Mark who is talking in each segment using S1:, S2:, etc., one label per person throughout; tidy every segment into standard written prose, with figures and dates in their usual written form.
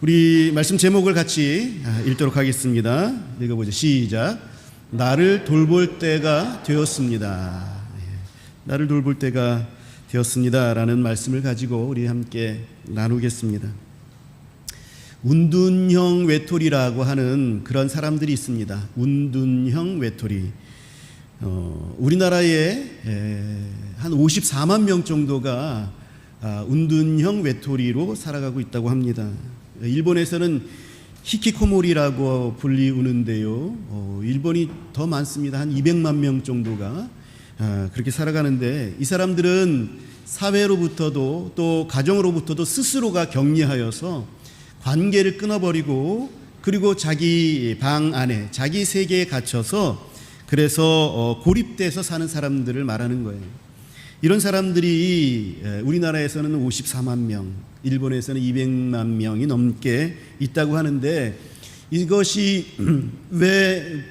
S1: 우리 말씀 제목을 같이 읽도록 하겠습니다. 읽어보죠. 시작. 나를 돌볼 때가 되었습니다. 나를 돌볼 때가 되었습니다 라는 말씀을 가지고 우리 함께 나누겠습니다. 운둔형 외톨이라고 하는 그런 사람들이 있습니다. 운둔형 외톨이. 우리나라에 한 54만 명 정도가 운둔형 외톨이로 살아가고 있다고 합니다. 일본에서는 히키코모리라고 불리우는데요. 일본이 더 많습니다. 한 200만 명 정도가 그렇게 살아가는데, 이 사람들은 사회로부터도 또 가정으로부터도 스스로가 격리하여서 관계를 끊어버리고, 그리고 자기 방 안에 자기 세계에 갇혀서 그래서 고립돼서 사는 사람들을 말하는 거예요. 이런 사람들이 우리나라에서는 54만 명, 일본에서는 200만 명이 넘게 있다고 하는데, 이것이 왜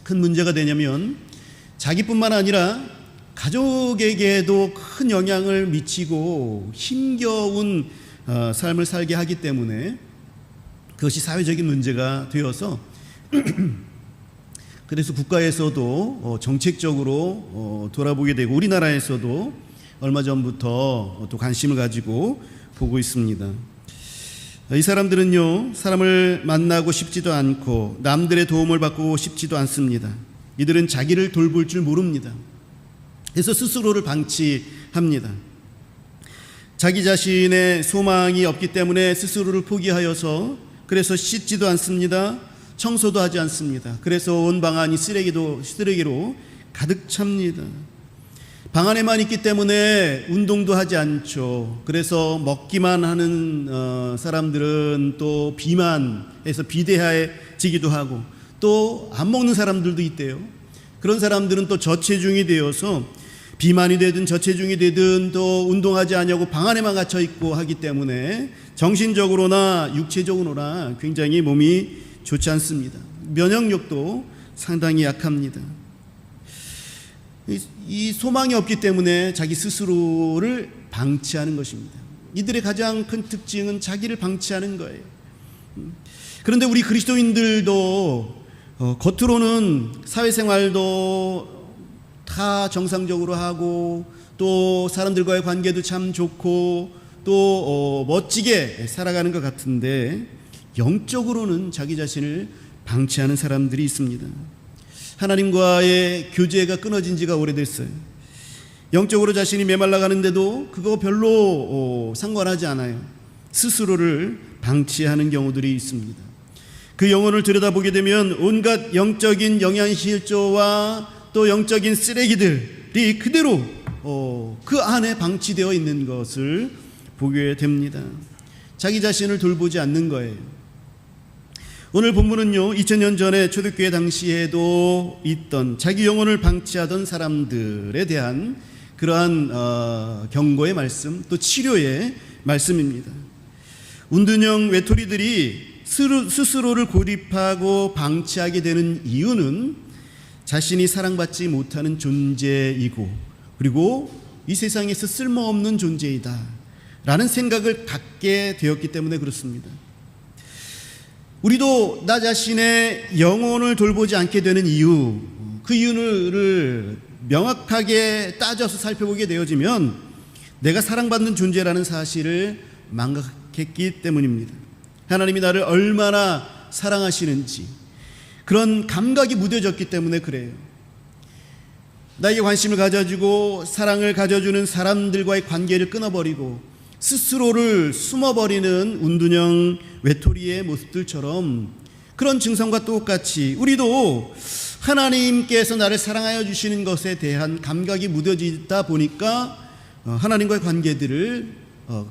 S1: 큰 문제가 되냐면 자기뿐만 아니라 가족에게도 큰 영향을 미치고 힘겨운 삶을 살게 하기 때문에 그것이 사회적인 문제가 되어서 그래서 국가에서도 정책적으로 돌아보게 되고, 우리나라에서도 얼마 전부터 또 관심을 가지고 보고 있습니다. 이 사람들은요, 사람을 만나고 싶지도 않고 남들의 도움을 받고 싶지도 않습니다. 이들은 자기를 돌볼 줄 모릅니다. 그래서 스스로를 방치합니다. 자기 자신의 소망이 없기 때문에 스스로를 포기하여서 그래서 씻지도 않습니다. 청소도 하지 않습니다. 그래서 온 방 안이 쓰레기로 가득 찹니다. 방 안에만 있기 때문에 운동도 하지 않죠. 그래서 먹기만 하는 사람들은 또 비만해서 비대해지기도 하고, 또 안 먹는 사람들도 있대요. 그런 사람들은 또 저체중이 되어서 비만이 되든 저체중이 되든 또 운동하지 않냐고 방 안에만 갇혀 있고 하기 때문에 정신적으로나 육체적으로나 굉장히 몸이 좋지 않습니다. 면역력도 상당히 약합니다. 이 소망이 없기 때문에 자기 스스로를 방치하는 것입니다. 이들의 가장 큰 특징은 자기를 방치하는 거예요. 그런데 우리 그리스도인들도 겉으로는 사회생활도 다 정상적으로 하고, 또 사람들과의 관계도 참 좋고, 또 멋지게 살아가는 것 같은데 영적으로는 자기 자신을 방치하는 사람들이 있습니다. 하나님과의 교제가 끊어진 지가 오래됐어요. 영적으로 자신이 메말라 가는데도 그거 별로 상관하지 않아요. 스스로를 방치하는 경우들이 있습니다. 그 영혼을 들여다보게 되면 온갖 영적인 영양실조와 또 영적인 쓰레기들이 그대로 그 안에 방치되어 있는 것을 보게 됩니다. 자기 자신을 돌보지 않는 거예요. 오늘 본문은요, 2000년 전에 초대교회 당시에도 있던 자기 영혼을 방치하던 사람들에 대한 그러한 경고의 말씀, 또 치료의 말씀입니다. 운둔형 외톨이들이 스스로를 고립하고 방치하게 되는 이유는 자신이 사랑받지 못하는 존재이고, 그리고 이 세상에서 쓸모없는 존재이다 라는 생각을 갖게 되었기 때문에 그렇습니다. 우리도 나 자신의 영혼을 돌보지 않게 되는 이유, 그 이유를 명확하게 따져서 살펴보게 되어지면 내가 사랑받는 존재라는 사실을 망각했기 때문입니다. 하나님이 나를 얼마나 사랑하시는지 그런 감각이 무뎌졌기 때문에 그래요. 나에게 관심을 가져주고 사랑을 가져주는 사람들과의 관계를 끊어버리고 스스로를 숨어버리는 운둔형 외톨이의 모습들처럼, 그런 증상과 똑같이 우리도 하나님께서 나를 사랑하여 주시는 것에 대한 감각이 무뎌지다 보니까 하나님과의 관계들을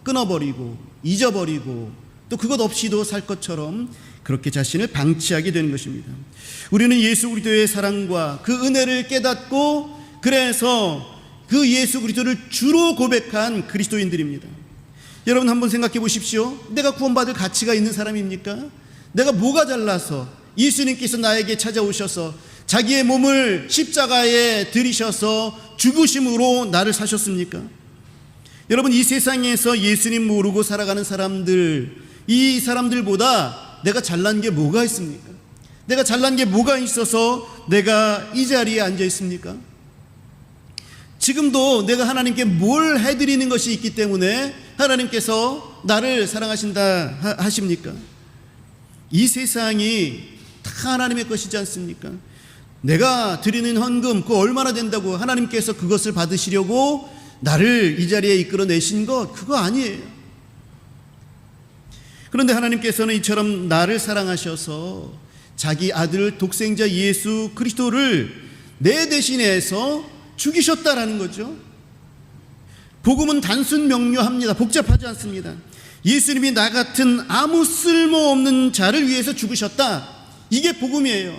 S1: 끊어버리고 잊어버리고 또 그것 없이도 살 것처럼 그렇게 자신을 방치하게 되는 것입니다. 우리는 예수 그리스도의 사랑과 그 은혜를 깨닫고, 그래서 그 예수 그리스도를 주로 고백한 그리스도인들입니다. 여러분 한번 생각해 보십시오. 내가 구원받을 가치가 있는 사람입니까? 내가 뭐가 잘나서 예수님께서 나에게 찾아오셔서 자기의 몸을 십자가에 들이셔서 죽으심으로 나를 사셨습니까? 여러분, 이 세상에서 예수님 모르고 살아가는 사람들, 이 사람들보다 내가 잘난 게 뭐가 있습니까? 내가 잘난 게 뭐가 있어서 내가 이 자리에 앉아 있습니까? 지금도 내가 하나님께 뭘 해드리는 것이 있기 때문에 하나님께서 나를 사랑하신다 하십니까? 이 세상이 다 하나님의 것이지 않습니까? 내가 드리는 헌금 그거 얼마나 된다고 하나님께서 그것을 받으시려고 나를 이 자리에 이끌어내신 것 그거 아니에요. 그런데 하나님께서는 이처럼 나를 사랑하셔서 자기 아들 독생자 예수 그리스도를 내 대신해서 죽이셨다라는 거죠. 복음은 단순 명료합니다. 복잡하지 않습니다. 예수님이 나 같은 아무 쓸모없는 자를 위해서 죽으셨다. 이게 복음이에요.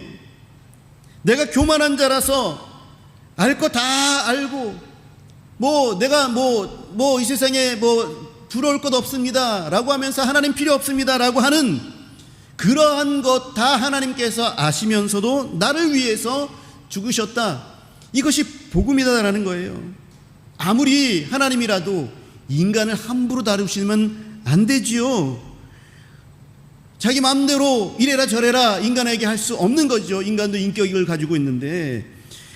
S1: 내가 교만한 자라서 알 거 다 알고 내가 이 세상에 부러울 것 없습니다 라고 하면서 하나님 필요 없습니다 라고 하는 그러한 것 다 하나님께서 아시면서도 나를 위해서 죽으셨다. 이것이 복음이다라는 거예요. 아무리 하나님이라도 인간을 함부로 다루시면 안 되지요. 자기 마음대로 이래라 저래라 인간에게 할 수 없는 거죠. 인간도 인격을 가지고 있는데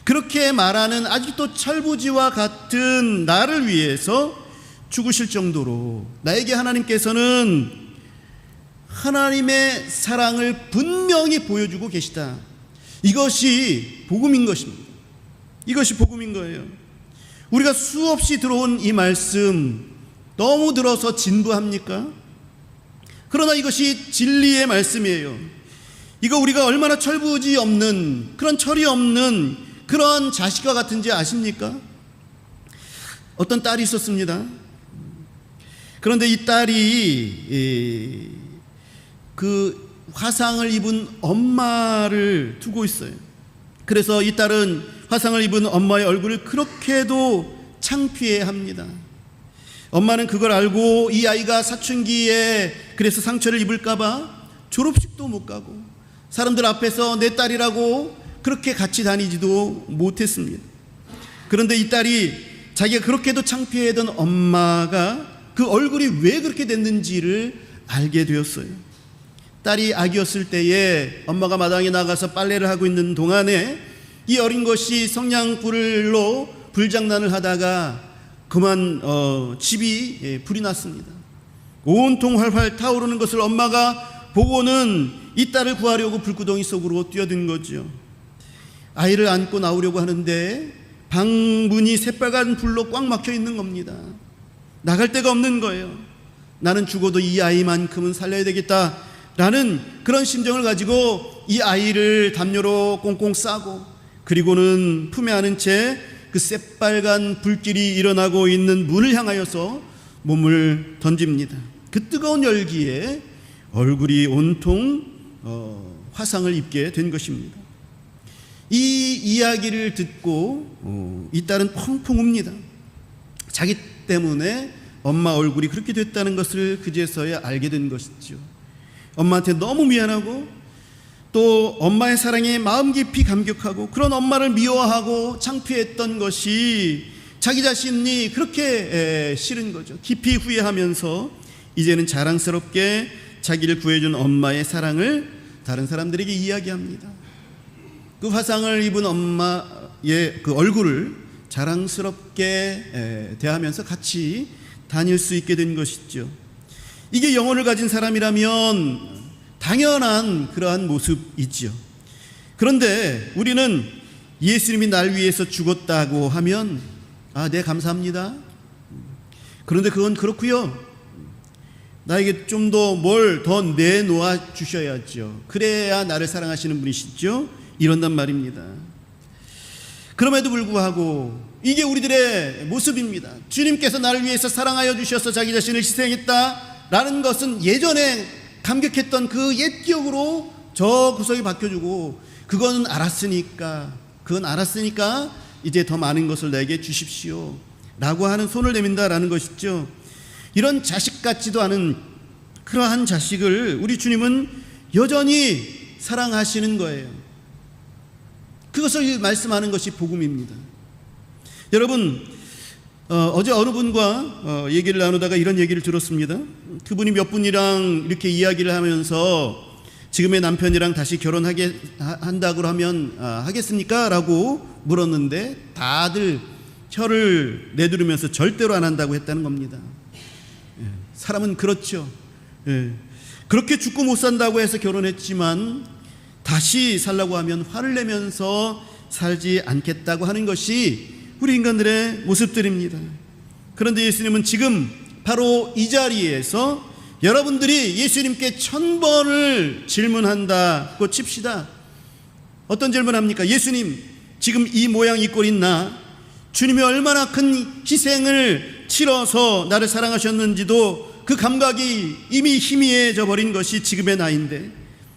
S1: 그렇게 말하는 아직도 철부지와 같은 나를 위해서 죽으실 정도로 나에게 하나님께서는 하나님의 사랑을 분명히 보여주고 계시다. 이것이 복음인 것입니다. 이것이 복음인 거예요. 우리가 수없이 들어온 이 말씀 너무 들어서 진부합니까? 그러나 이것이 진리의 말씀이에요. 이거 우리가 얼마나 철부지 없는 그런 철이 없는 그런 자식과 같은지 아십니까? 어떤 딸이 있었습니다. 그런데 이 딸이 그 화상을 입은 엄마를 두고 있어요. 그래서 이 딸은 화상을 입은 엄마의 얼굴을 그렇게도 창피해합니다. 엄마는 그걸 알고 이 아이가 사춘기에 그래서 상처를 입을까봐 졸업식도 못 가고 사람들 앞에서 내 딸이라고 그렇게 같이 다니지도 못했습니다. 그런데 이 딸이 자기가 그렇게도 창피해하던 엄마가 그 얼굴이 왜 그렇게 됐는지를 알게 되었어요. 딸이 아기였을 때에 엄마가 마당에 나가서 빨래를 하고 있는 동안에 이 어린 것이 성냥불로 불장난을 하다가 그만 집이 불이 났습니다. 온통 활활 타오르는 것을 엄마가 보고는 이 딸을 구하려고 불구덩이 속으로 뛰어든 거죠. 아이를 안고 나오려고 하는데 방문이 새빨간 불로 꽉 막혀 있는 겁니다. 나갈 데가 없는 거예요. 나는 죽어도 이 아이만큼은 살려야 되겠다라는 그런 심정을 가지고 이 아이를 담요로 꽁꽁 싸고 그리고는 품에 안은 채 그 새빨간 불길이 일어나고 있는 문을 향하여서 몸을 던집니다. 그 뜨거운 열기에 얼굴이 온통 화상을 입게 된 것입니다. 이 이야기를 듣고 이 딸은 펑펑 웁니다. 자기 때문에 엄마 얼굴이 그렇게 됐다는 것을 그제서야 알게 된 것이죠. 엄마한테 너무 미안하고 또 엄마의 사랑에 마음 깊이 감격하고 그런 엄마를 미워하고 창피했던 것이 자기 자신이 그렇게 싫은 거죠. 깊이 후회하면서 이제는 자랑스럽게 자기를 구해준 엄마의 사랑을 다른 사람들에게 이야기합니다. 그 화상을 입은 엄마의 그 얼굴을 자랑스럽게 대하면서 같이 다닐 수 있게 된 것이죠. 이게 영혼을 가진 사람이라면 당연한 그러한 모습이지요. 그런데 우리는 예수님이 날 위해서 죽었다고 하면 네 감사합니다. 그런데 그건 그렇고요. 나에게 좀 더 뭘 더 내놓아 주셔야죠. 그래야 나를 사랑하시는 분이시죠. 이런단 말입니다. 그럼에도 불구하고 이게 우리들의 모습입니다. 주님께서 나를 위해서 사랑하여 주셔서 자기 자신을 희생했다라는 것은 예전에 감격했던 그 옛 기억으로 저 구석이 바뀌어주고 그건 알았으니까 이제 더 많은 것을 내게 주십시오 라고 하는 손을 내민다라는 것이죠. 이런 자식 같지도 않은 그러한 자식을 우리 주님은 여전히 사랑하시는 거예요. 그것을 말씀하는 것이 복음입니다. 여러분 어제 어느 분과 얘기를 나누다가 이런 얘기를 들었습니다. 그분이 몇 분이랑 이렇게 이야기를 하면서 지금의 남편이랑 다시 한다고 하면 하겠습니까? 라고 물었는데 다들 혀를 내두르면서 절대로 안 한다고 했다는 겁니다. 사람은 그렇죠. 그렇게 죽고 못 산다고 해서 결혼했지만 다시 살라고 하면 화를 내면서 살지 않겠다고 하는 것이 우리 인간들의 모습들입니다. 그런데 예수님은 지금 바로 이 자리에서 여러분들이 예수님께 1000번을 질문한다고 칩시다. 어떤 질문합니까? 예수님, 지금 이 모양 이 꼴인 나, 주님이 얼마나 큰 희생을 치러서 나를 사랑하셨는지도 그 감각이 이미 희미해져 버린 것이 지금의 나인데,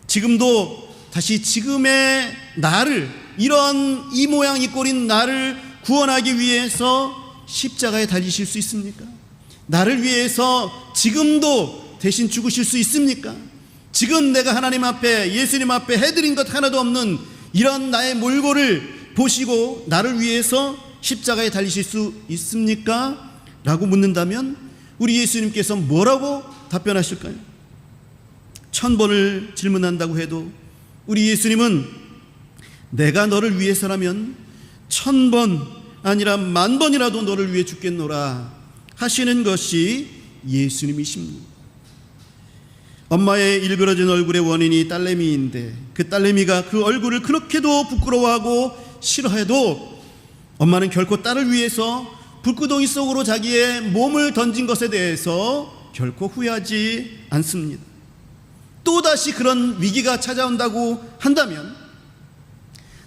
S1: 지금도 다시 지금의 나를, 이런 이 모양 이 꼴인 나를 구원하기 위해서 십자가에 달리실 수 있습니까? 나를 위해서 지금도 대신 죽으실 수 있습니까? 지금 내가 하나님 앞에, 예수님 앞에 해드린 것 하나도 없는 이런 나의 몰골을 보시고 나를 위해서 십자가에 달리실 수 있습니까? 라고 묻는다면 우리 예수님께서 뭐라고 답변하실까요? 1000번을 질문한다고 해도 우리 예수님은 내가 너를 위해서라면 1000번 아니라 10,000번이라도 너를 위해 죽겠노라 하시는 것이 예수님이십니다. 엄마의 일그러진 얼굴의 원인이 딸내미인데 그 딸내미가 그 얼굴을 그렇게도 부끄러워하고 싫어해도 엄마는 결코 딸을 위해서 불구덩이 속으로 자기의 몸을 던진 것에 대해서 결코 후회하지 않습니다. 또다시 그런 위기가 찾아온다고 한다면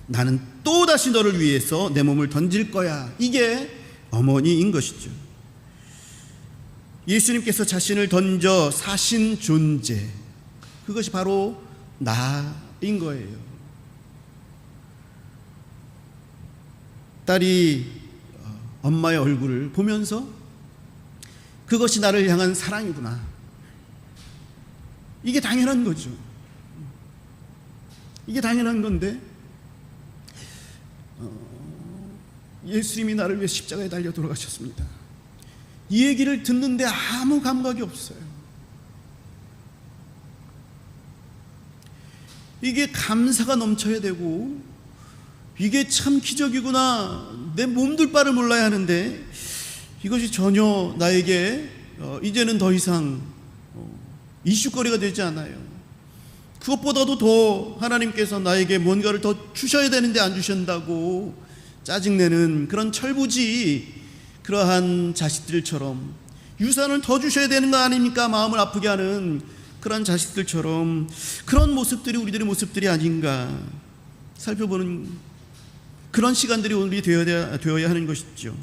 S1: 나는 또다시 너를 위해서 내 몸을 던질 거야. 이게 어머니인 것이죠. 예수님께서 자신을 던져 사신 존재, 그것이 바로 나인 거예요. 딸이 엄마의 얼굴을 보면서 그것이 나를 향한 사랑이구나, 이게 당연한 거죠. 이게 당연한 건데 예수님이 나를 위해 십자가에 달려 돌아가셨습니다. 이 얘기를 듣는데 아무 감각이 없어요. 이게 감사가 넘쳐야 되고 이게 참 기적이구나, 내 몸둘 바를 몰라야 하는데 이것이 전혀 나에게 이제는 더 이상 이슈거리가 되지 않아요. 그것보다도 더 하나님께서 나에게 뭔가를 더 주셔야 되는데 안 주신다고 짜증내는 그런 철부지, 그러한 자식들처럼 유산을 더 주셔야 되는 거 아닙니까? 마음을 아프게 하는 그런 자식들처럼 그런 모습들이 우리들의 모습들이 아닌가 살펴보는 그런 시간들이 우리 되어야 하는 것이죠.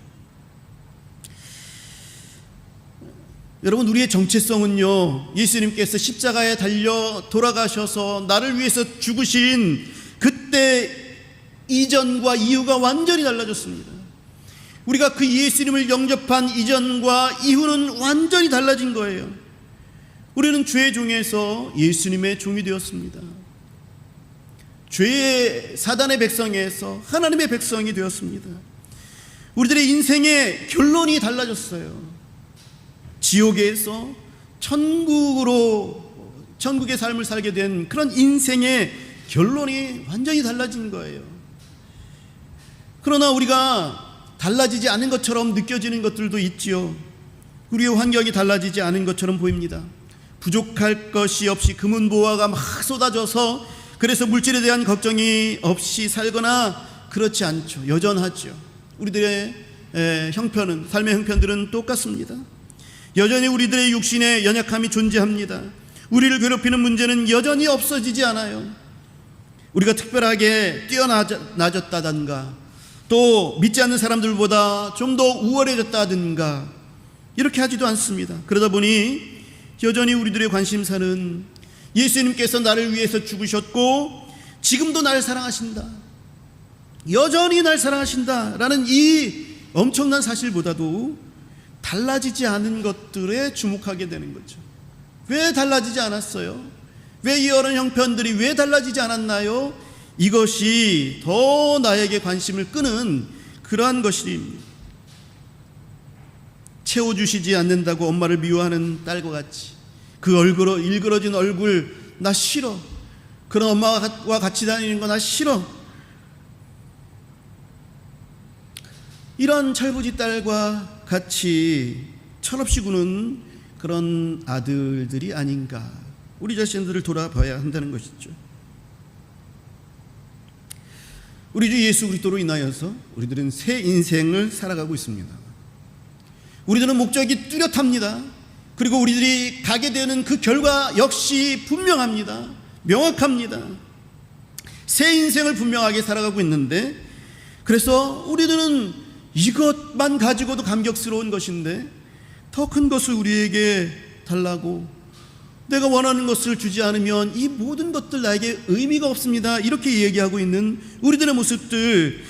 S1: 여러분, 우리의 정체성은요, 예수님께서 십자가에 달려 돌아가셔서 나를 위해서 죽으신 그때 이전과 이후가 완전히 달라졌습니다. 우리가 그 예수님을 영접한 이전과 이후는 완전히 달라진 거예요. 우리는 죄의 종에서 예수님의 종이 되었습니다. 죄의 사단의 백성에서 하나님의 백성이 되었습니다. 우리들의 인생의 결론이 달라졌어요. 지옥에서 천국의 삶을 살게 된 그런 인생의 결론이 완전히 달라진 거예요. 그러나 우리가 달라지지 않은 것처럼 느껴지는 것들도 있지요. 우리의 환경이 달라지지 않은 것처럼 보입니다. 부족할 것이 없이 금은보화가 막 쏟아져서 그래서 물질에 대한 걱정이 없이 살거나 그렇지 않죠. 여전하죠. 우리들의 형편은, 삶의 형편들은 똑같습니다. 여전히 우리들의 육신의 연약함이 존재합니다. 우리를 괴롭히는 문제는 여전히 없어지지 않아요. 우리가 특별하게 뛰어나졌다든가 또 믿지 않는 사람들보다 좀 더 우월해졌다든가 이렇게 하지도 않습니다. 그러다 보니 여전히 우리들의 관심사는 예수님께서 나를 위해서 죽으셨고 지금도 나를 사랑하신다, 여전히 날 사랑하신다라는 이 엄청난 사실보다도 달라지지 않은 것들에 주목하게 되는 거죠. 왜 달라지지 않았어요? 왜 이 여러 형편들이 왜 달라지지 않았나요? 이것이 더 나에게 관심을 끄는 그러한 것입니다. 채워주시지 않는다고 엄마를 미워하는 딸과 같이 그 일그러진 얼굴 나 싫어. 그런 엄마와 같이 다니는 거 나 싫어. 이런 철부지 딸과 같이 철없이 구는 그런 아들들이 아닌가. 우리 자신들을 돌아봐야 한다는 것이죠. 우리 주 예수 그리스도로 인하여서 우리들은 새 인생을 살아가고 있습니다. 우리들은 목적이 뚜렷합니다. 그리고 우리들이 가게 되는 그 결과 역시 분명합니다. 명확합니다. 새 인생을 분명하게 살아가고 있는데, 그래서 우리들은 이것만 가지고도 감격스러운 것인데 더 큰 것을 우리에게 달라고, 내가 원하는 것을 주지 않으면 이 모든 것들 나에게 의미가 없습니다, 이렇게 얘기하고 있는 우리들의 모습들,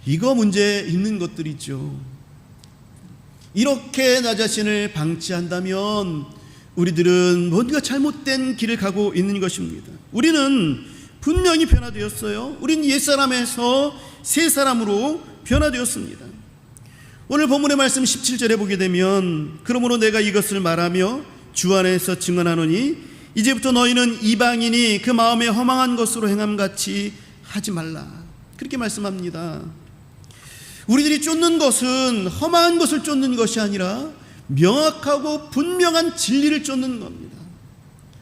S1: 이거 문제 있는 것들이죠. 이렇게 나 자신을 방치한다면 우리들은 뭔가 잘못된 길을 가고 있는 것입니다. 우리는 분명히 변화되었어요. 우리는 옛사람에서 새 사람으로 변화되었습니다. 오늘 본문의 말씀 17절에 보게 되면, 그러므로 내가 이것을 말하며 주 안에서 증언하노니 이제부터 너희는 이방인이 그 마음에 허망한 것으로 행함같이 하지 말라, 그렇게 말씀합니다. 우리들이 쫓는 것은 험한 것을 쫓는 것이 아니라 명확하고 분명한 진리를 쫓는 겁니다.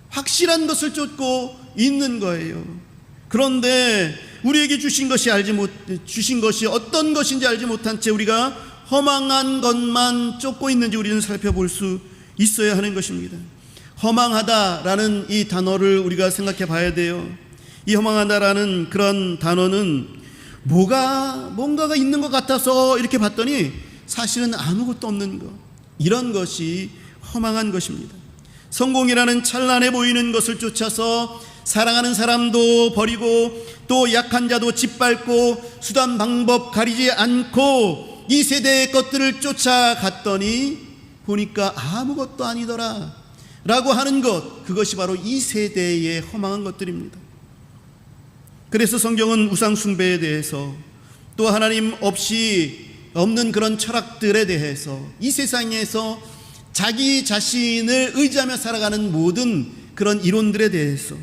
S1: 확실한 것을 쫓고 있는 거예요. 그런데 우리에게 주신 것이 어떤 것인지 알지 못한 채 우리가 허망한 것만 쫓고 있는지 우리는 살펴볼 수 있어야 하는 것입니다. 허망하다라는 이 단어를 우리가 생각해 봐야 돼요. 이 허망하다라는 그런 단어는 뭔가가 있는 것 같아서 이렇게 봤더니 사실은 아무것도 없는 것, 이런 것이 허망한 것입니다. 성공이라는 찬란해 보이는 것을 쫓아서 사랑하는 사람도 버리고 또 약한 자도 짓밟고 수단 방법 가리지 않고 이 세대의 것들을 쫓아갔더니 보니까 아무것도 아니더라 라고 하는 것, 그것이 바로 이 세대의 허망한 것들입니다. 그래서 성경은 우상 숭배에 대해서, 또 하나님 없는 그런 철학들에 대해서, 이 세상에서 자기 자신을 의지하며 살아가는 모든 그런 이론들에 대해서,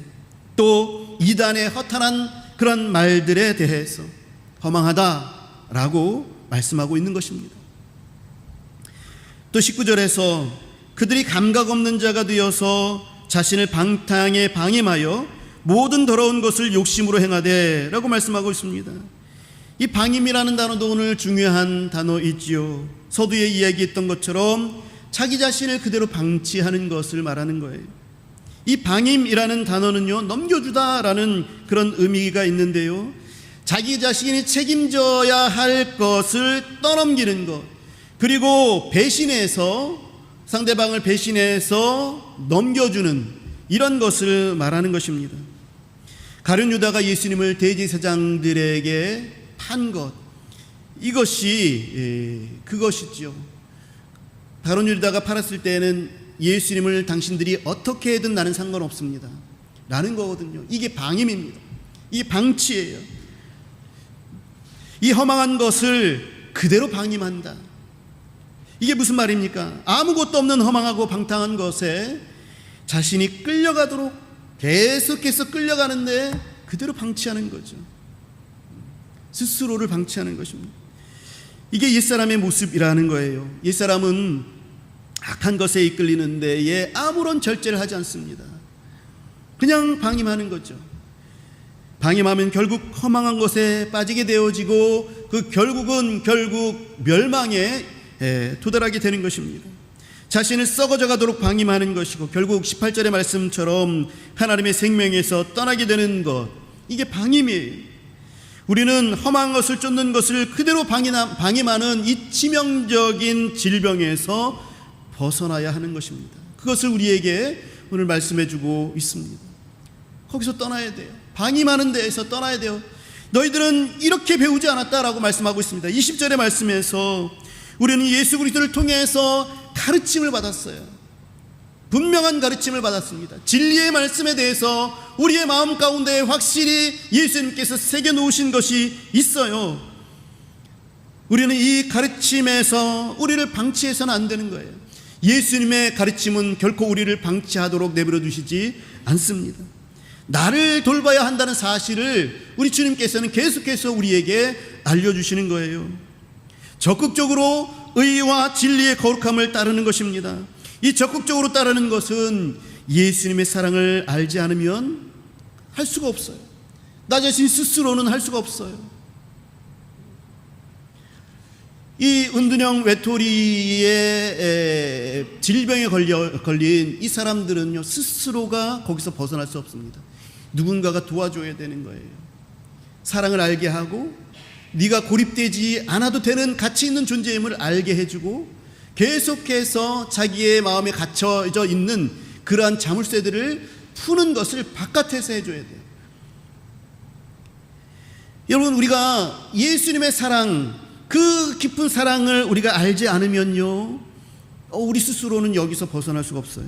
S1: 또 이단의 허탄한 그런 말들에 대해서 허망하다라고 말씀하고 있는 것입니다. 또 19절에서 그들이 감각 없는 자가 되어서 자신을 방탕에 방임하여 모든 더러운 것을 욕심으로 행하되 라고 말씀하고 있습니다. 이 방임이라는 단어도 오늘 중요한 단어이지요. 서두에 이야기했던 것처럼 자기 자신을 그대로 방치하는 것을 말하는 거예요. 이 방임이라는 단어는요, 넘겨주다라는 그런 의미가 있는데요, 자기 자신이 책임져야 할 것을 떠넘기는 것, 그리고 상대방을 배신해서 넘겨주는 이런 것을 말하는 것입니다. 가룟 유다가 예수님을 대제사장들에게 판 것, 이것이 그것이죠. 가룟 유다가 팔았을 때는 예수님을 당신들이 어떻게든 나는 상관없습니다 라는 거거든요. 이게 방임입니다. 이게 방치예요. 이 허망한 것을 그대로 방임한다. 이게 무슨 말입니까? 아무것도 없는 허망하고 방탕한 것에 자신이 끌려가도록 계속해서 끌려가는데 그대로 방치하는 거죠. 스스로를 방치하는 것입니다. 이게 옛사람의 모습이라는 거예요. 옛사람은 악한 것에 이끌리는 데에 아무런 절제를 하지 않습니다. 그냥 방임하는 거죠. 방임하면 결국 허망한 것에 빠지게 되어지고 결국 멸망에 도달하게 되는 것입니다. 자신을 썩어져 가도록 방임하는 것이고, 결국 18절의 말씀처럼 하나님의 생명에서 떠나게 되는 것, 이게 방임이에요. 우리는 험한 것을 쫓는 것을 그대로 방임하는 이 치명적인 질병에서 벗어나야 하는 것입니다. 그것을 우리에게 오늘 말씀해주고 있습니다. 거기서 떠나야 돼요. 방임하는 데에서 떠나야 돼요. 너희들은 이렇게 배우지 않았다라고 말씀하고 있습니다. 20절의 말씀에서 우리는 예수 그리스도를 통해서 가르침을 받았어요. 분명한 가르침을 받았습니다. 진리의 말씀에 대해서 우리의 마음 가운데 확실히 예수님께서 새겨놓으신 것이 있어요. 우리는 이 가르침에서 우리를 방치해서는 안 되는 거예요. 예수님의 가르침은 결코 우리를 방치하도록 내버려 두시지 않습니다. 나를 돌봐야 한다는 사실을 우리 주님께서는 계속해서 우리에게 알려주시는 거예요. 적극적으로 의와 진리의 거룩함을 따르는 것입니다. 이 적극적으로 따르는 것은 예수님의 사랑을 알지 않으면 할 수가 없어요. 나 자신 스스로는 할 수가 없어요. 이 은둔형 외톨이의 질병에 걸린 이 사람들은요, 스스로가 거기서 벗어날 수 없습니다. 누군가가 도와줘야 되는 거예요. 사랑을 알게 하고 네가 고립되지 않아도 되는 가치 있는 존재임을 알게 해주고 계속해서 자기의 마음에 갇혀져 있는 그러한 자물쇠들을 푸는 것을 바깥에서 해줘야 돼요. 여러분, 우리가 예수님의 사랑, 그 깊은 사랑을 우리가 알지 않으면요, 우리 스스로는 여기서 벗어날 수가 없어요.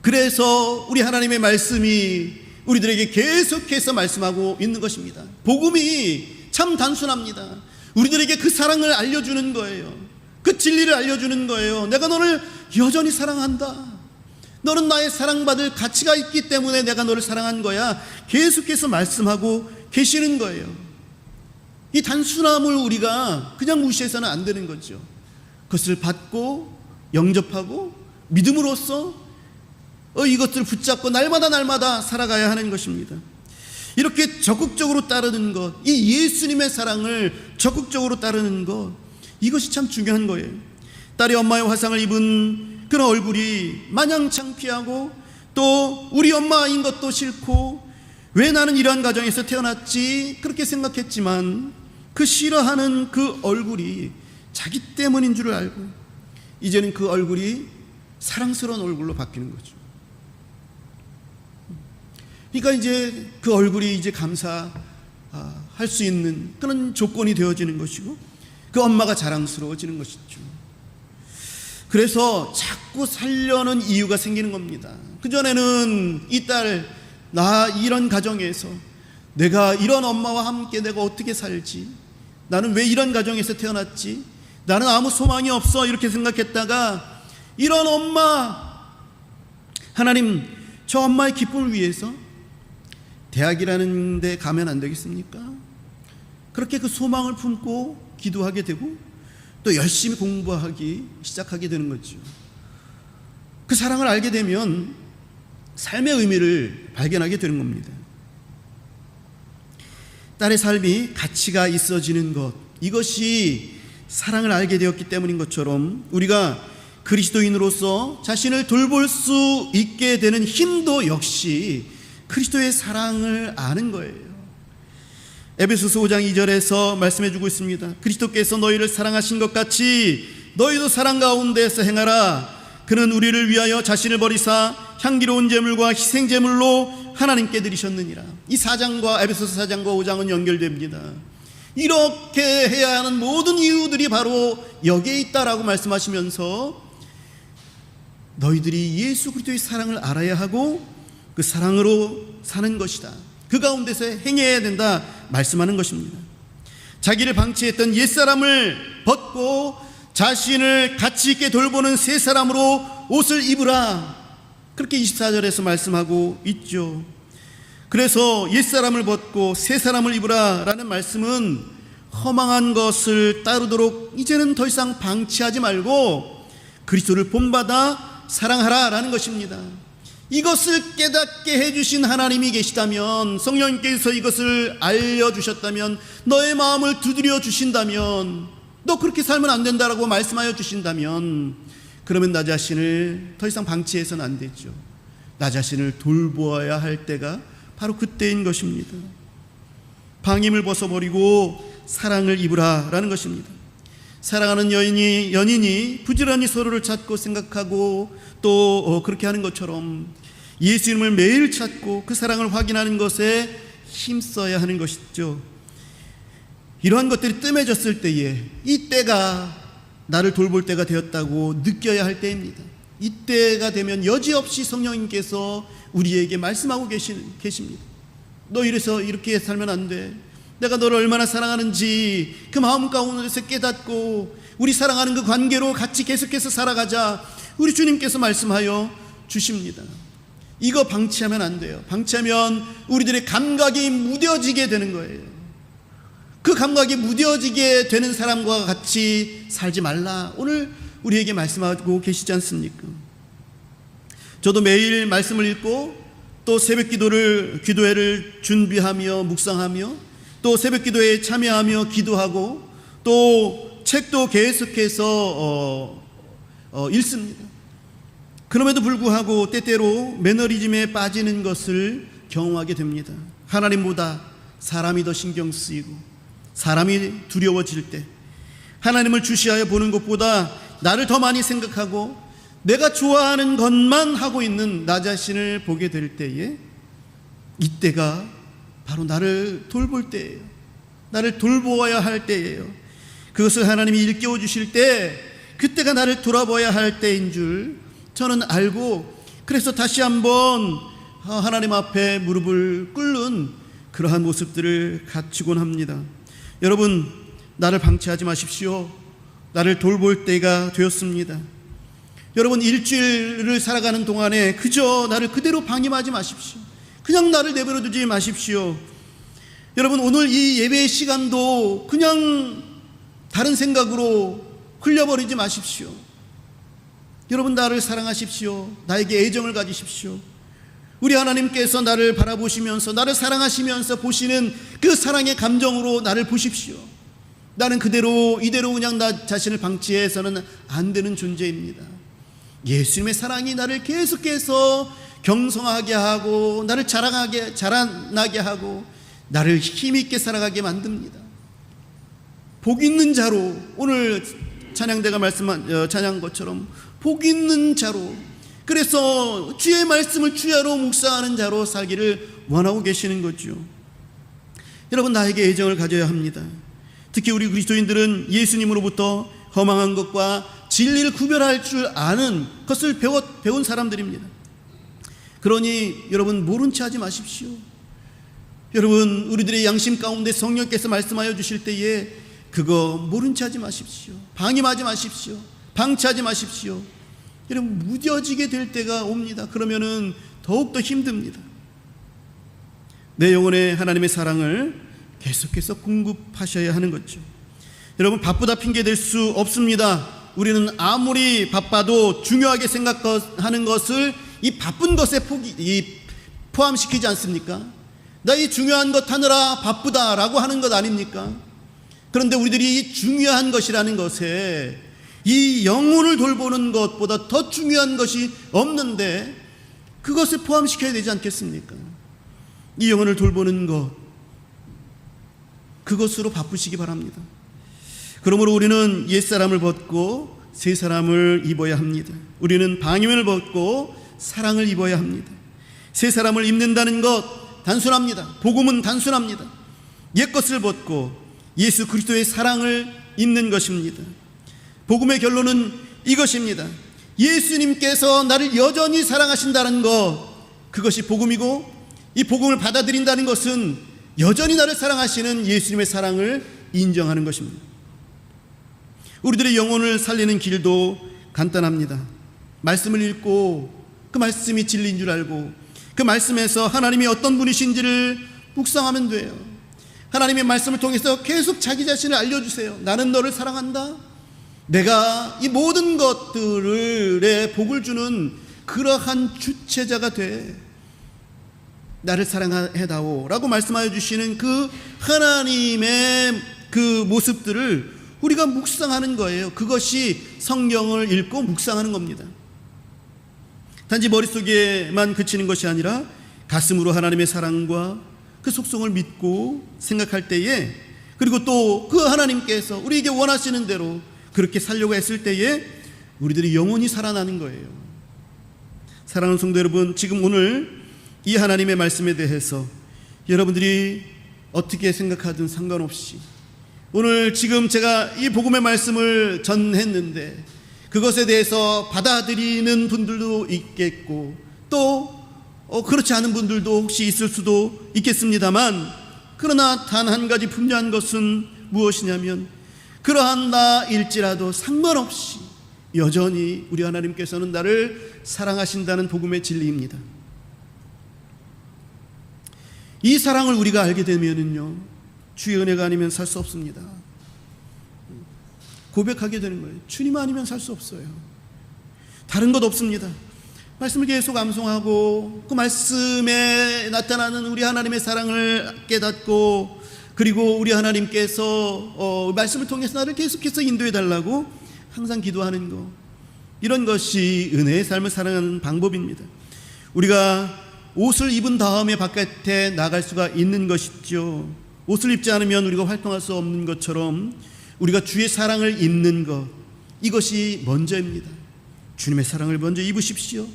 S1: 그래서 우리 하나님의 말씀이 우리들에게 계속해서 말씀하고 있는 것입니다. 복음이 참 단순합니다. 우리들에게 그 사랑을 알려주는 거예요. 그 진리를 알려주는 거예요. 내가 너를 여전히 사랑한다. 너는 나의 사랑받을 가치가 있기 때문에 내가 너를 사랑한 거야. 계속해서 말씀하고 계시는 거예요. 이 단순함을 우리가 그냥 무시해서는 안 되는 거죠. 그것을 받고 영접하고 믿음으로써 이것들을 붙잡고 날마다 살아가야 하는 것입니다. 이렇게 적극적으로 따르는 것, 이 예수님의 사랑을 적극적으로 따르는 것, 이것이 참 중요한 거예요. 딸이 엄마의 화상을 입은 그런 얼굴이 마냥 창피하고 또 우리 엄마인 것도 싫고 왜 나는 이러한 가정에서 태어났지 그렇게 생각했지만 그 싫어하는 그 얼굴이 자기 때문인 줄 알고 이제는 그 얼굴이 사랑스러운 얼굴로 바뀌는 거죠. 그러니까 이제 그 얼굴이 이제 감사할 수 있는 그런 조건이 되어지는 것이고 그 엄마가 자랑스러워지는 것이죠. 그래서 자꾸 살려는 이유가 생기는 겁니다. 그전에는 이 딸, 나 이런 가정에서 내가 이런 엄마와 함께 내가 어떻게 살지? 나는 왜 이런 가정에서 태어났지? 나는 아무 소망이 없어 이렇게 생각했다가 이런 엄마, 하나님 저 엄마의 기쁨을 위해서 대학이라는 데 가면 안 되겠습니까? 그렇게 그 소망을 품고 기도하게 되고 또 열심히 공부하기 시작하게 되는 거죠. 그 사랑을 알게 되면 삶의 의미를 발견하게 되는 겁니다. 딸의 삶이 가치가 있어지는 것, 이것이 사랑을 알게 되었기 때문인 것처럼 우리가 그리스도인으로서 자신을 돌볼 수 있게 되는 힘도 역시 그리스도의 사랑을 아는 거예요. 에베소서 5장 2절에서 말씀해주고 있습니다. 그리스도께서 너희를 사랑하신 것 같이 너희도 사랑 가운데서 행하라. 그는 우리를 위하여 자신을 버리사 향기로운 제물과 희생 제물로 하나님께 드리셨느니라. 이 4장과 에베소서 4장과 5장은 연결됩니다. 이렇게 해야 하는 모든 이유들이 바로 여기에 있다라고 말씀하시면서 너희들이 예수 그리스도의 사랑을 알아야 하고 그 사랑으로 사는 것이다. 그 가운데서 행해야 된다 말씀하는 것입니다. 자기를 방치했던 옛사람을 벗고 자신을 가치 있게 돌보는 새 사람으로 옷을 입으라. 그렇게 24절에서 말씀하고 있죠. 그래서 옛사람을 벗고 새 사람을 입으라 라는 말씀은 허망한 것을 따르도록 이제는 더 이상 방치하지 말고 그리스도를 본받아 사랑하라 라는 것입니다. 이것을 깨닫게 해주신 하나님이 계시다면, 성령님께서 이것을 알려주셨다면, 너의 마음을 두드려 주신다면, 너 그렇게 살면 안 된다라고 말씀하여 주신다면, 그러면 나 자신을 더 이상 방치해서는 안 되죠. 나 자신을 돌보아야 할 때가 바로 그때인 것입니다. 방임을 벗어버리고 사랑을 입으라 라는 것입니다. 사랑하는 연인이 부지런히 서로를 찾고 생각하고 또 그렇게 하는 것처럼 예수님을 매일 찾고 그 사랑을 확인하는 것에 힘써야 하는 것이죠. 이러한 것들이 뜸해졌을 때에 이 때가 나를 돌볼 때가 되었다고 느껴야 할 때입니다. 이때가 되면 여지없이 성령님께서 우리에게 말씀하고 계십니다. 너 이래서 이렇게 살면 안 돼. 내가 너를 얼마나 사랑하는지 그 마음 가운데서 깨닫고 우리 사랑하는 그 관계로 같이 계속해서 살아가자, 우리 주님께서 말씀하여 주십니다. 이거 방치하면 안 돼요. 방치하면 우리들의 감각이 무뎌지게 되는 거예요. 그 감각이 무뎌지게 되는 사람과 같이 살지 말라, 오늘 우리에게 말씀하고 계시지 않습니까? 저도 매일 말씀을 읽고 또 새벽 기도회를 준비하며 묵상하며 또 새벽 기도회에 참여하며 기도하고 또 책도 계속해서 읽습니다. 그럼에도 불구하고 때때로 매너리즘에 빠지는 것을 경험하게 됩니다. 하나님보다 사람이 더 신경 쓰이고 사람이 두려워질 때, 하나님을 주시하여 보는 것보다 나를 더 많이 생각하고 내가 좋아하는 것만 하고 있는 나 자신을 보게 될 때에, 이때가 바로 나를 돌볼 때예요. 나를 돌보아야 할 때예요. 그것을 하나님이 일깨워 주실 때, 그때가 나를 돌아봐야 할 때인 줄 저는 알고, 그래서 다시 한번 하나님 앞에 무릎을 꿇는 그러한 모습들을 갖추곤 합니다. 여러분, 나를 방치하지 마십시오. 나를 돌볼 때가 되었습니다. 여러분, 일주일을 살아가는 동안에 그저 나를 그대로 방임하지 마십시오. 그냥 나를 내버려 두지 마십시오. 여러분, 오늘 이 예배의 시간도 그냥 다른 생각으로 흘려버리지 마십시오. 여러분, 나를 사랑하십시오. 나에게 애정을 가지십시오. 우리 하나님께서 나를 바라보시면서, 나를 사랑하시면서 보시는 그 사랑의 감정으로 나를 보십시오. 나는 이대로 그냥 나 자신을 방치해서는 안 되는 존재입니다. 예수님의 사랑이 나를 계속해서 경성하게 하고 나를 자라나게 하고 나를 힘있게 살아가게 만듭니다. 복 있는 자로, 오늘 찬양대가 찬양한 것처럼 복 있는 자로, 그래서 주의 말씀을 주야로 묵상하는 자로 살기를 원하고 계시는 거죠. 여러분, 나에게 애정을 가져야 합니다. 특히 우리 그리스도인들은 예수님으로부터 허망한 것과 진리를 구별할 줄 아는 것을 배운 사람들입니다. 그러니 여러분, 모른 체 하지 마십시오. 여러분, 우리들의 양심 가운데 성령께서 말씀하여 주실 때에 그거 모른 체 하지 마십시오. 방임하지 마십시오. 방치하지 마십시오. 여러분, 무뎌지게 될 때가 옵니다. 그러면은 더욱더 힘듭니다. 내 영혼에 하나님의 사랑을 계속해서 공급하셔야 하는 거죠. 여러분, 바쁘다 핑계 댈 수 없습니다. 우리는 아무리 바빠도 중요하게 생각하는 것을 이 바쁜 것에 포함시키지 않습니까? 나 이 중요한 것 하느라 바쁘다라고 하는 것 아닙니까? 그런데 우리들이 이 중요한 것이라는 것에 이 영혼을 돌보는 것보다 더 중요한 것이 없는데 그것을 포함시켜야 되지 않겠습니까? 이 영혼을 돌보는 것, 그것으로 바쁘시기 바랍니다. 그러므로 우리는 옛사람을 벗고 새 사람을 입어야 합니다. 우리는 방임을 벗고 사랑을 입어야 합니다. 새 사람을 입는다는 것 단순합니다. 복음은 단순합니다. 옛것을 벗고 예수 그리스도의 사랑을 입는 것입니다. 복음의 결론은 이것입니다. 예수님께서 나를 여전히 사랑하신다는 것, 그것이 복음이고, 이 복음을 받아들인다는 것은 여전히 나를 사랑하시는 예수님의 사랑을 인정하는 것입니다. 우리들의 영혼을 살리는 길도 간단합니다. 말씀을 읽고 그 말씀이 진리인 줄 알고 그 말씀에서 하나님이 어떤 분이신지를 묵상하면 돼요. 하나님의 말씀을 통해서 계속 자기 자신을 알려주세요. 나는 너를 사랑한다. 내가 이 모든 것들의 복을 주는 그러한 주체자가 돼. 나를 사랑해다오 라고 말씀하여 주시는 그 하나님의 그 모습들을 우리가 묵상하는 거예요. 그것이 성경을 읽고 묵상하는 겁니다. 단지 머릿속에만 그치는 것이 아니라 가슴으로 하나님의 사랑과 그 속성을 믿고 생각할 때에, 그리고 또 그 하나님께서 우리에게 원하시는 대로 그렇게 살려고 했을 때에 우리들이 영원히 살아나는 거예요. 사랑하는 성도 여러분, 지금 오늘 이 하나님의 말씀에 대해서 여러분들이 어떻게 생각하든 상관없이, 오늘 지금 제가 이 복음의 말씀을 전했는데 그것에 대해서 받아들이는 분들도 있겠고 또 그렇지 않은 분들도 혹시 있을 수도 있겠습니다만, 그러나 단 한 가지 분명한 것은 무엇이냐면 그러한 나일지라도 상관없이 여전히 우리 하나님께서는 나를 사랑하신다는 복음의 진리입니다. 이 사랑을 우리가 알게 되면은요, 주의 은혜가 아니면 살 수 없습니다. 고백하게 되는 거예요. 주님 아니면 살 수 없어요. 다른 것 없습니다. 말씀을 계속 암송하고 그 말씀에 나타나는 우리 하나님의 사랑을 깨닫고, 그리고 우리 하나님께서 말씀을 통해서 나를 계속해서 인도해 달라고 항상 기도하는 것, 이런 것이 은혜의 삶을 살아가는 방법입니다. 우리가 옷을 입은 다음에 바깥에 나갈 수가 있는 것이죠. 옷을 입지 않으면 우리가 활동할 수 없는 것처럼 우리가 주의 사랑을 입는 것, 이것이 먼저입니다. 주님의 사랑을 먼저 입으십시오.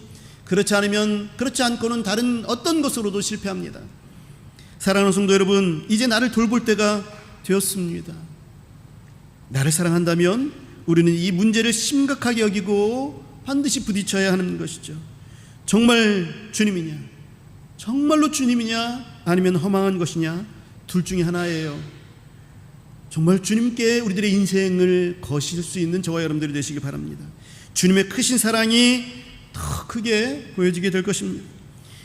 S1: 그렇지 않고는 다른 어떤 것으로도 실패합니다. 사랑하는 성도 여러분, 이제 나를 돌볼 때가 되었습니다. 나를 사랑한다면 우리는 이 문제를 심각하게 여기고 반드시 부딪혀야 하는 것이죠. 정말 주님이냐, 정말로 주님이냐, 아니면 허망한 것이냐, 둘 중에 하나예요. 정말 주님께 우리들의 인생을 거실 수 있는 저와 여러분들이 되시기 바랍니다. 주님의 크신 사랑이 더 크게 보여지게 될 것입니다.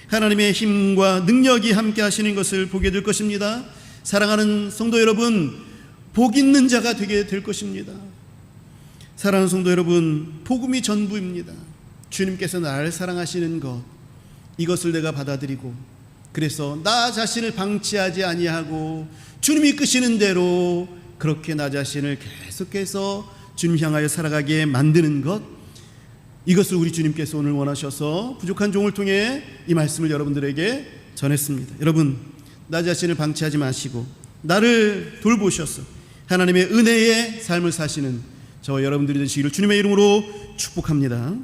S1: 하나님의 힘과 능력이 함께 하시는 것을 보게 될 것입니다. 사랑하는 성도 여러분, 복 있는 자가 되게 될 것입니다. 사랑하는 성도 여러분, 복음이 전부입니다. 주님께서 나를 사랑하시는 것, 이것을 내가 받아들이고, 그래서 나 자신을 방치하지 아니하고 주님이 이끄시는 대로 그렇게 나 자신을 계속해서 주님 향하여 살아가게 만드는 것, 이것을 우리 주님께서 오늘 원하셔서 부족한 종을 통해 이 말씀을 여러분들에게 전했습니다. 여러분, 나 자신을 방치하지 마시고 나를 돌보셔서 하나님의 은혜의 삶을 사시는 저와 여러분들이 되시기를 주님의 이름으로 축복합니다.